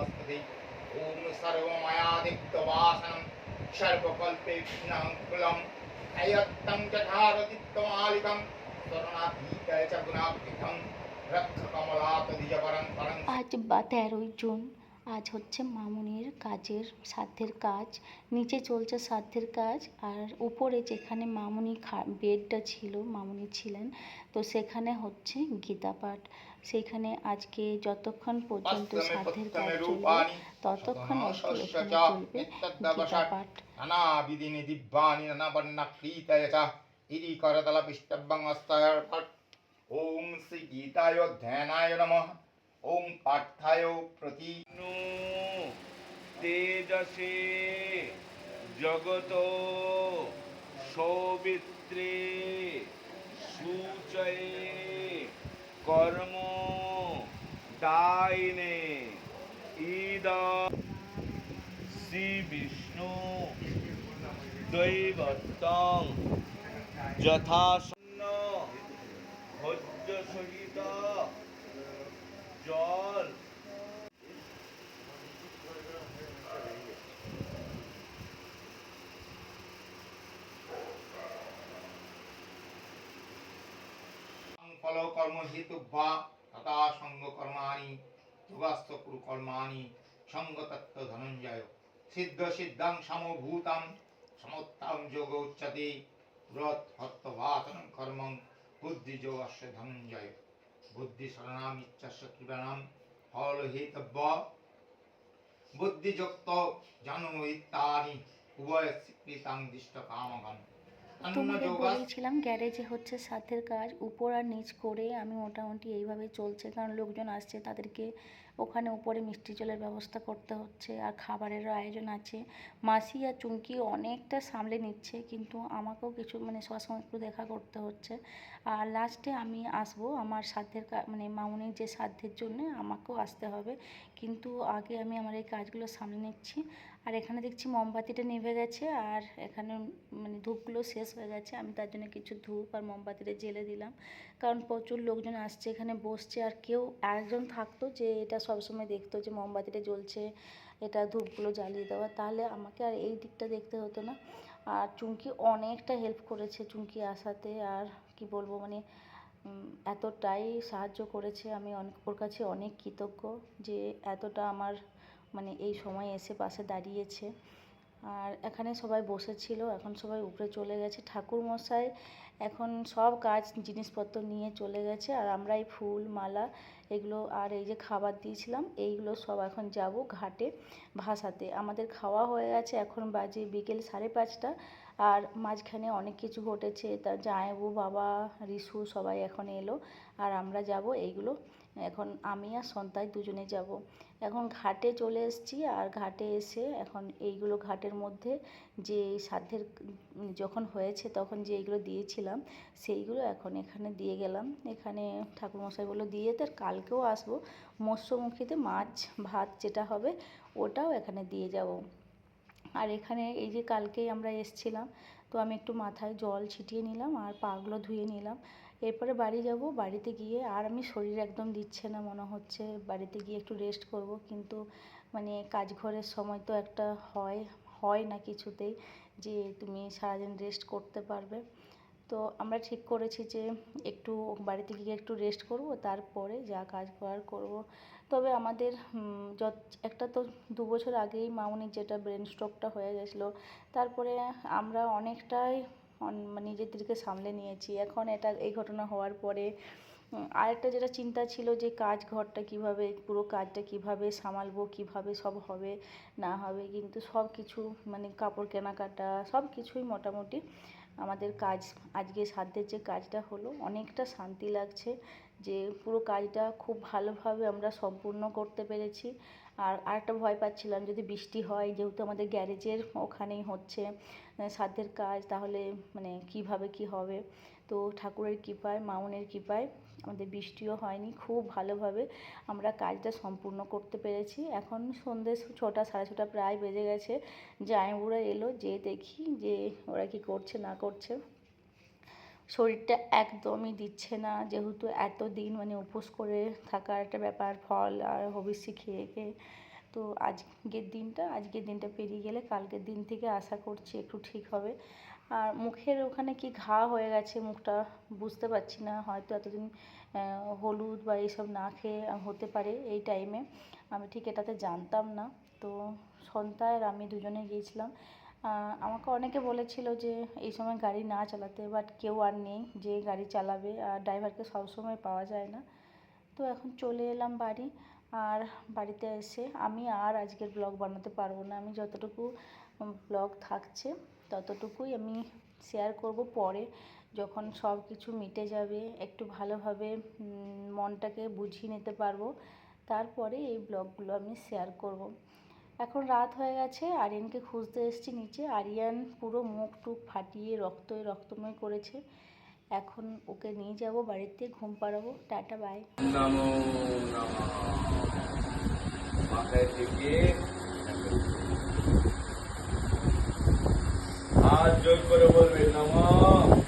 नमस्ते। ओम सर्वमयादित्यवासनं सर्वकल्पेभ्यङ्कुलं अयत्तं च धारदित्यमालिकं स्वर्णातीतय च गुणाब्धितं रक्षकमलातदिजपरं परं। আজ 13ই জুন। আজ হচ্ছে মামুনির কাজের সাধ্যের কাজ। নিচে চলছে সাধ্যের কাজ, আর উপরে যেখানে মামুনি বেডটা ছিল, মামুনি ছিলেন, তো সেখানে হচ্ছে গীতা পাঠ। সেখানে আজকে যতক্ষণ পর্যন্ত সাধ্যের কাজ চলবে ততক্ষণ অবধি এখানে চলবে গীতা পাঠ। নানাবিধিনি দিব্যানি নানাবর্ণাকৃতয় চ ইতি করতলপিষ্টভ্যং অস্তয়র ফট। ওম শ্রী গীতায় ধ্যানায় নমঃ। ওম পার্থায় প্রতি তেজসে জগত সৌবিত্রে সূচয়ে কর্ম দায়িনে ইদ শ্রী বিষ্ণু দৈবতং যথাসন্ন ভোজ্য সহিত জল ফল কর্ম হেতু বা তথা সঙ্গ কর্মাণি যোগাস্ত কুরু কর্মাণি সঙ্গতত্ত্ব ধনঞ্জয় সিদ্ধ সিদ্ধাং সমভূতাং সমত্তাং যোগ উচ্যতে ব্রত হত্তবাতং কর্মং বুদ্ধি যোগস্য ধনঞ্জয় বুদ্ধি শরণাম ইচ্ছাস্য কৃপানাম ফল হেতব্য বুদ্ধিযুক্ত জানো ইত্যাদি উভয় স্বীকৃতাং দিষ্ট কামগম। তোমাদের বলেছিলাম গ্যারেজে হচ্ছে সাধ্যের কাজ, উপর আর নিচ করে আমি মোটামুটি এইভাবে চলছে, কারণ লোকজন আসছে, তাদেরকে ওখানে উপরে মিষ্টি জলের ব্যবস্থা করতে হচ্ছে, আর খাবারেরও আয়োজন আছে। মাসি আর চুমকি অনেকটা সামলে নিচ্ছে, কিন্তু আমাকেও কিছু সবসময় একটু দেখা করতে হচ্ছে। আর লাস্টে আমি আসবো আমার সাধ্যের মামুনির যে সাধ্যের জন্য আমাকেও আসতে হবে, কিন্তু আগে আমি আমার এই কাজগুলো সামলে নিচ্ছি। আর এখানে দেখছি মোমবাতিটা নিভে গেছে, আর এখানে ধূপগুলো শেষ হয়ে গেছে। আমি তার জন্য কিছু ধূপ আর মোমবাতিটা জ্বেলে দিলাম, কারণ প্রচুর লোকজন আসছে, এখানে বসছে, আর কেউ আরেকজন থাকতো যে এটা সবসময় দেখতো যে মোমবাতিটা জ্বলছে, এটা ধূপগুলো জ্বালিয়ে দেওয়া, তাহলে আমাকে আর এই দিকটা দেখতে হতো না। আর চুমকি অনেকটা হেল্প করেছে চুমকি আসাতে, আর কি বলবো এতটাই সাহায্য করেছে, আমি ওর কাছে অনেক কৃতজ্ঞ যে এতটা আমার এই সময় এসে পাশে দাঁড়িয়েছে। আর এখানে সবাই বসেছিল, এখন সবাই উপরে চলে গেছে। ঠাকুরমশাই এখন সব কাজ জিনিসপত্র নিয়ে চলে গেছে, আর আমরা এই ফুল মালা এগুলো আর এই যে খাবার দিয়েছিলাম এইগুলো সব এখন যাব ঘাটে ভাসাতে। আমাদের খাওয়া হয়ে গেছে, এখন বাজে বিকেল 5:30, আর মাঝখানে অনেক কিছু ঘটেছে। তার জামাইবাবু, বাবা, রিশু সবাই এখন এলো, আর আমরা যাব এইগুলো। এখন আমি আর সন্তাই দুজনে যাব। এখন ঘাটে চলে এসেছি, আর ঘাটে এসে এখন এইগুলো ঘাটের মধ্যে যে সাধ্যের যখন হয়েছে তখন যে এইগুলো দিয়েছিলাম সেইগুলো এখন এখানে দিয়ে গেলাম। এখানে ঠাকুরমশাইগুলো দিয়ে তার কালকেও আসবো, মৎস্যমুখীতে মাছ ভাত যেটা হবে ওটাও এখানে দিয়ে যাব। আর এখানে এই যে কালকেই আমরা এসছিলাম, তো আমি একটু মাথায় জল ছিটিয়ে নিলাম আর পাগুলো ধুয়ে নিলাম। এরপরে বাড়ি যাব, বাড়িতে গিয়ে আর আমি শরীর একদম দিচ্ছে না, মনে হচ্ছে বাড়িতে গিয়ে একটু রেস্ট করব, কিন্তু কাজ ঘরের সময় তো একটা হয় না কিছুতেই যে তুমি সারাদিন রেস্ট করতে পারবে। তো আমরা ঠিক করেছি যে একটু বাড়িতে গিয়ে একটু রেস্ট করব, তারপরে যা কাজ করার করব। তবে আমাদের একটা তো 2 বছর আগেই মামুনির যেটা ব্রেন স্ট্রোকটা হয়ে গেছিলো, তারপরে আমরা অনেকটাই নিজেদেরকে সামলে নিয়েছি। এখন এই ঘটনা হওয়ার পরে আরেকটা যেটা চিন্তা ছিল যে ঘরটা কীভাবে, পুরো কাজটা কীভাবে সামালবো, কীভাবে সব হবে না হবে, কিন্তু সব কিছু কাপড় কেনাকাটা সব কিছুই মোটামুটি আমাদের কাজ, আজকে সাধ্যের যে কাজটা হলো অনেকটা শান্তি লাগছে যে পুরো কাজটা খুব ভালোভাবে আমরা সম্পূর্ণ করতে পেরেছি। আর আরেকটা ভয় পাচ্ছিলাম যদি বৃষ্টি হয়, যেহেতু আমাদের গ্যারেজের ওখানেই হচ্ছে সাধ্যের কাজ, তাহলে কীভাবে কী হবে। তো ঠাকুরের কৃপায়, মামুনের কৃপায় আমাদের বৃষ্টিও হয়নি, খুব ভালোভাবে আমরা কাজটা সম্পূর্ণ করতে পেরেছি। এখন সন্ধ্যে 6টা 6:30 প্রায় বেজে গেছে। জামাইবাবুরা এলো, যে দেখি যে ওরা কি করছে না করছে। শরীরটা একদমই দিচ্ছে না, যেহেতু এতদিন উপোস করে থাকার একটা ব্যাপার, ফল আর হবিষ্যি খেয়ে খেয়ে, তো আজকের দিনটা পেরিয়ে গেলে কালকের দিন থেকে আশা করছি একটু ঠিক হবে। আর মুখের ওখানে কি ঘা হয়ে গেছে, মুখটা বুঝতে পারছি না, হয়তো এতদিন হলুদ বা এইসব না খেয়ে হতে পারে এই টাইমে, আমি ঠিক এটাতে জানতাম না। তো সন্তা আর আমি দুজনে গিয়েছিলাম। আমাকে অনেকে বলেছিল যে এই সময় গাড়ি না চালাতে, বাট কেউ আর নেই যে গাড়ি চালাবে, আর ড্রাইভারকে সবসময় পাওয়া যায় না। তো এখন চলে এলাম বাড়ি। আর বাড়িতে এসে আমি আর আজকের ব্লগ বানাতে পারবো না, আমি যতটুকু ব্লগ থাকছে ততটুকুই আমি শেয়ার করব পরে, যখন সব কিছু মিটে যাবে, একটু ভালোভাবে মনটাকে বুঝিয়ে নিতে পারবো, তারপরে এই ব্লগগুলো আমি শেয়ার করব। এখন রাত হয়ে গেছে, আরিয়ানকে খুঁজতে এসেছি নিচে। আরিয়ান পুরো মুখ টুক ফাটিয়ে রক্তময় করেছে। এখন ওকে নিয়ে যাব বাড়িতে, ঘুম পাড়াবো। Tata, by. নমো নমঃ। মাথায় থেকে হাত জোর করে বলবে নমঃ।